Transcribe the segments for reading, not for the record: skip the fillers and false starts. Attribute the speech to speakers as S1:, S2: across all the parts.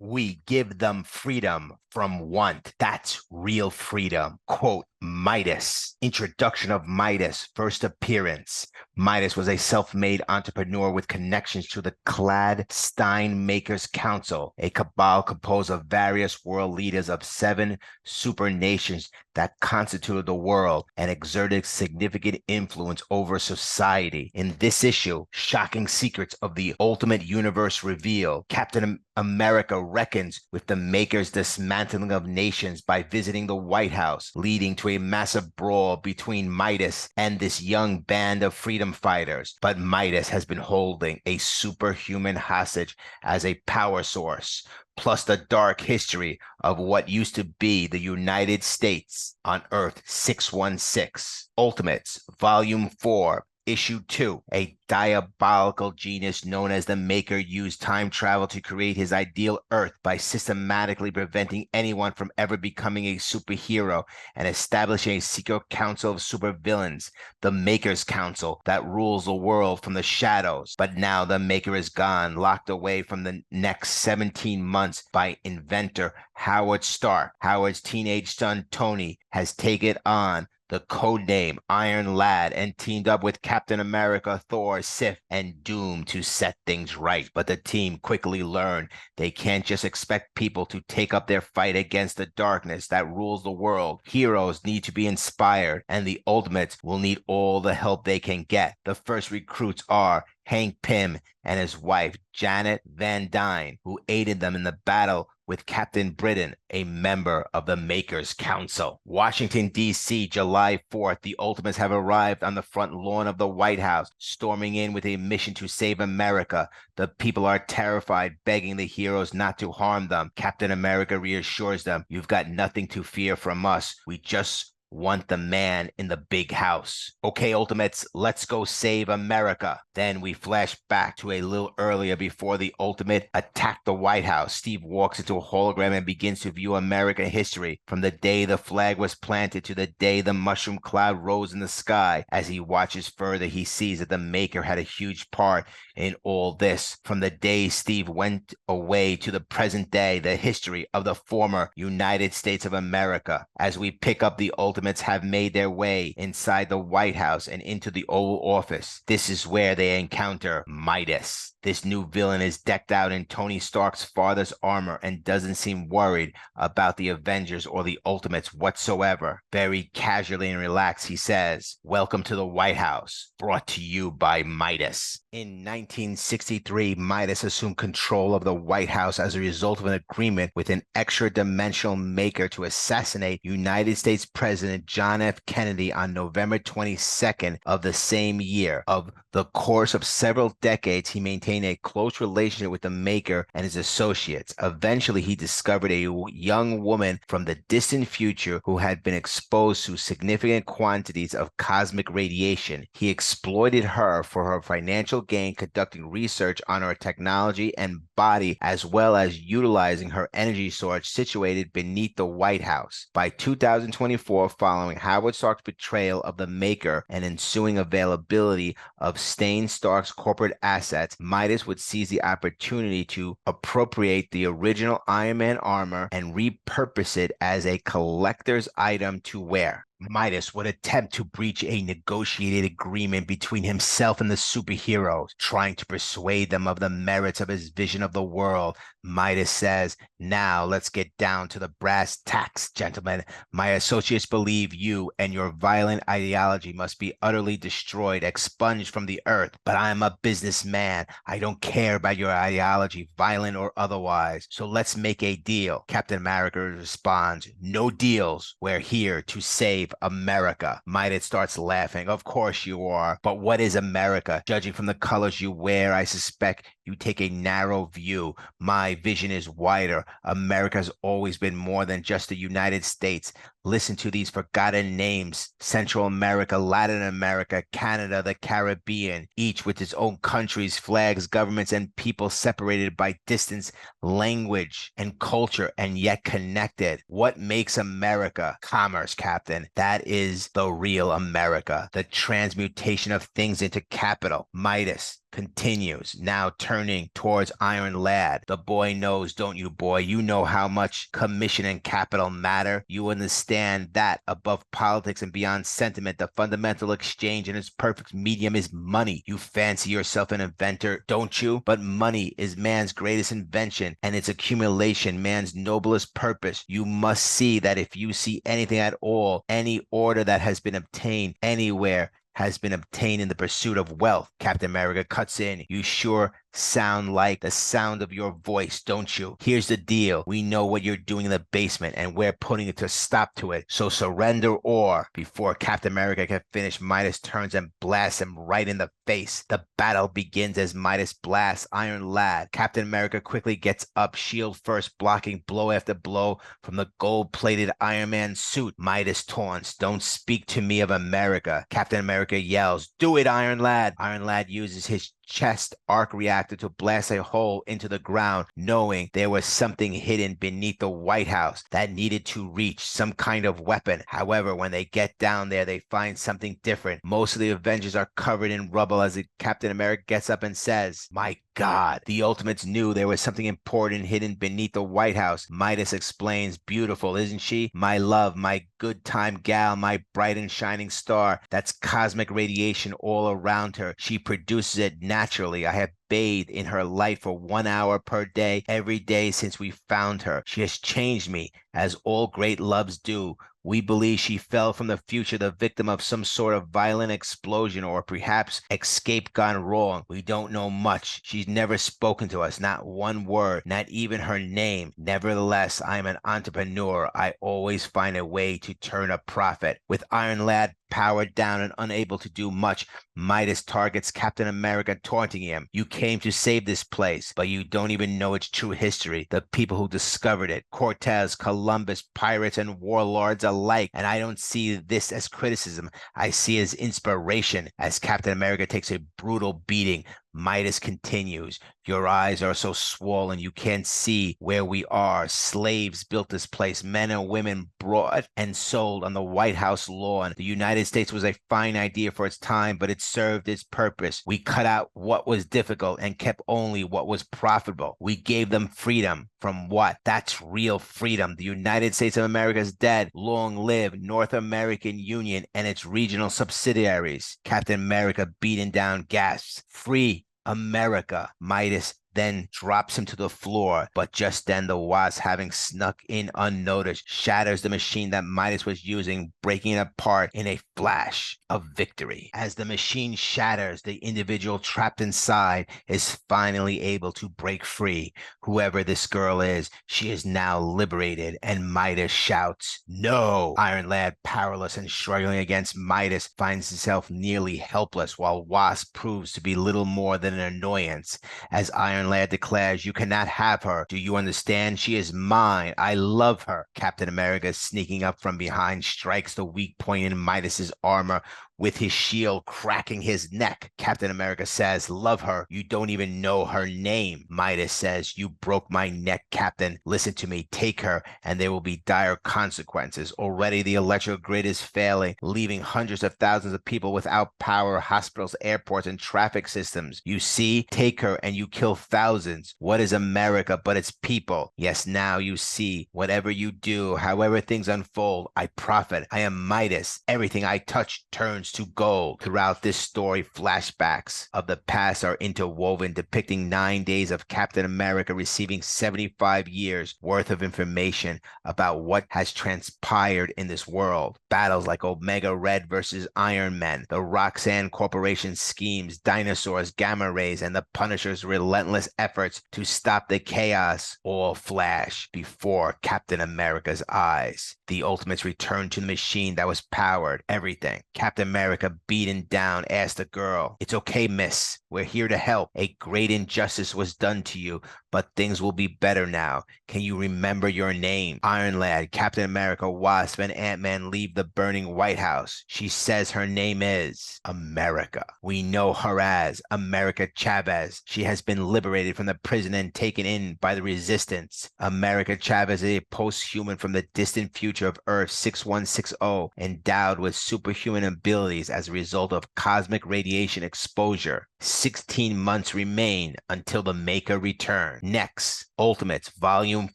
S1: We give them freedom from want. That's real freedom. Quote, Midas. Introduction of Midas. First appearance. Midas was a self-made entrepreneur with connections to the Clandestine Makers Council, a cabal composed of various world leaders of 7 super nations that constituted the world and exerted significant influence over society. In this issue, shocking secrets of the ultimate universe reveal. Captain America reckons with the Makers' dismantling of nations by visiting the White House, leading to a massive brawl between Midas and this young band of freedom fighters. But Midas has been holding a superhuman hostage as a power source, plus the dark history of what used to be the United States on Earth 616. Ultimates, Volume 4, Issue 2. A diabolical genius known as the Maker used time travel to create his ideal Earth by systematically preventing anyone from ever becoming a superhero and establishing a secret council of supervillains, the Maker's Council, that rules the world from the shadows. But now the Maker is gone, locked away from the next 17 months by inventor Howard Stark. Howard's teenage son Tony has taken on the codename Iron Lad and teamed up with Captain America, Thor, Sif, and Doom to set things right. But the team quickly learned they can't just expect people to take up their fight against the darkness that rules the world. Heroes need to be inspired, and the Ultimates will need all the help they can get. The first recruits are Hank Pym and his wife, Janet Van Dyne, who aided them in the battle with Captain Britain, a member of the Makers Council. Washington, D.C., July 4th, the Ultimates have arrived on the front lawn of the White House, storming in with a mission to save America. The people are terrified, begging the heroes not to harm them. Captain America reassures them, "You've got nothing to fear from us. We just want the man in the big house." Okay, Ultimates, let's go save America. Then we flash back to a little earlier before the Ultimate attacked the White House. Steve walks into a hologram and begins to view American history from the day the flag was planted to the day the mushroom cloud rose in the sky. As he watches further, he sees that the Maker had a huge part in all this. From the day Steve went away to the present day, the history of the former United States of America. As we pick up, the Ultimates have made their way inside the White House and into the Oval Office. This is where they encounter Midas. This new villain is decked out in Tony Stark's father's armor and doesn't seem worried about the Avengers or the Ultimates whatsoever. Very casually and relaxed, he says, "Welcome to the White House, brought to you by Midas." In 1963, Midas assumed control of the White House as a result of an agreement with an extra-dimensional Maker to assassinate United States President John F. Kennedy on November 22nd of the same year. Of the course of several decades, he maintained a close relationship with the Maker and his associates. Eventually, he discovered a young woman from the distant future who had been exposed to significant quantities of cosmic radiation. He exploited her for her financial gain, conducting research on her technology and body, as well as utilizing her energy source situated beneath the White House. By 2024, following Howard Stark's betrayal of the Maker and ensuing availability of Stain Stark's corporate assets, Midas would seize the opportunity to appropriate the original Iron Man armor and repurpose it as a collector's item to wear. Midas would attempt to breach a negotiated agreement between himself and the superheroes, trying to persuade them of the merits of his vision of the world. Midas says, "Now let's get down to the brass tacks, gentlemen. My associates believe you and your violent ideology must be utterly destroyed, expunged from the earth. But I am a businessman. I don't care about your ideology, violent or otherwise. So let's make a deal." Captain America responds, "No deals. We're here to save America." Midas starts laughing. "Of course you are. But what is America? Judging from the colors you wear, I suspect you take a narrow view. My vision is wider. America has always been more than just the United States. Listen to these forgotten names: Central America, Latin America, Canada, the Caribbean, each with its own countries, flags, governments, and people separated by distance, language, and culture, and yet connected. What makes America? Commerce, Captain. That is the real America. The transmutation of things into capital. Midas, continues, now turning towards Iron Lad. The boy knows, don't you, boy? You know how much commission and capital matter. You understand that above politics and beyond sentiment, the fundamental exchange in its perfect medium is money. You fancy yourself an inventor, don't you? But money is man's greatest invention and its accumulation, man's noblest purpose. You must see that if you see anything at all, any order that has been obtained anywhere has been obtained in the pursuit of wealth. Captain America cuts in. You sure sound like the sound of your voice, don't you? Here's the deal. We know what you're doing in the basement, and we're putting a stop to it. So surrender or. Before Captain America can finish, Midas turns and blasts him right in the face. The battle begins as Midas blasts Iron Lad. Captain America quickly gets up, shield first, blocking blow after blow from the gold-plated Iron Man suit. Midas taunts, don't speak to me of America. Captain America yells, do it, Iron Lad. Iron Lad uses his chest arc reactor to blast a hole into the ground, knowing there was something hidden beneath the White House that needed to reach, some kind of weapon. However, when they get down there, they find something different. Most of the Avengers are covered in rubble as Captain America gets up and says, my God, the Ultimates knew there was something important hidden beneath the White House. Midas explains, beautiful, isn't she? My love, my good time gal, my bright and shining star. That's cosmic radiation all around her. She produces it naturally. I have bathed in her light for 1 hour per day, every day since we found her. She has changed me, as all great loves do. We believe she fell from the future, the victim of some sort of violent explosion, or perhaps escape gone wrong. We don't know much. She's never spoken to us, not one word, not even her name. Nevertheless, I'm an entrepreneur. I always find a way to turn a profit. With Iron Lad powered down and unable to do much, Midas targets Captain America, taunting him. You came to save this place, but you don't even know its true history. The people who discovered it, Cortez, Columbus, pirates, and warlords alike. And I don't see this as criticism. I see it as inspiration. As Captain America takes a brutal beating, Midas continues, your eyes are so swollen you can't see where we are. Slaves built this place, men and women brought and sold on the White House lawn. The United States was a fine idea for its time, but it served its purpose. We cut out what was difficult and kept only what was profitable. We gave them freedom. From what? That's real freedom. The United States of America is dead. Long live North American Union and its regional subsidiaries. Captain America, beaten down, gasps, free America. Midas then drops him to the floor, but just then the Wasp, having snuck in unnoticed, shatters the machine that Midas was using, breaking it apart in a flash of victory. As the machine shatters, the individual trapped inside is finally able to break free. Whoever this girl is, she is now liberated, and Midas shouts, no! Iron Lad, powerless and struggling against Midas, finds himself nearly helpless, while Wasp proves to be little more than an annoyance. As Iron Lad declares, you cannot have her. Do you understand? She is mine. I love her. Captain America, sneaking up from behind, strikes the weak point in Midas's armor with his shield, cracking his neck. Captain America says, love her. You don't even know her name. Midas says, you broke my neck, Captain. Listen to me. Take her, and there will be dire consequences. Already the electrical grid is failing, leaving hundreds of thousands of people without power, hospitals, airports, and traffic systems. You see, take her and you kill thousands. What is America but its people? Yes, now you see. Whatever you do, however things unfold, I profit. I am Midas. Everything I touch turns to gold. Throughout this story, flashbacks of the past are interwoven, depicting 9 days of Captain America receiving 75 years worth of information about what has transpired in this world. Battles like Omega Red versus Iron Man, the Roxanne Corporation schemes, dinosaurs, gamma rays, and the Punisher's relentless efforts to stop the chaos all flash before Captain America's eyes. The Ultimates return to the machine that was powered everything. Captain America, beaten down, asked the girl, it's okay, miss. We're here to help. A great injustice was done to you, but things will be better now. Can you remember your name? Iron Lad, Captain America, Wasp, and Ant-Man leave the burning White House. She says her name is America. We know her as America Chavez. She has been liberated from the prison and taken in by the resistance. America Chavez is a post-human from the distant future of Earth 6160, endowed with superhuman abilities as a result of cosmic radiation exposure. 16 months remain until the Maker return. Next, Ultimates, Volume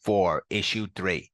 S1: 4, Issue 3.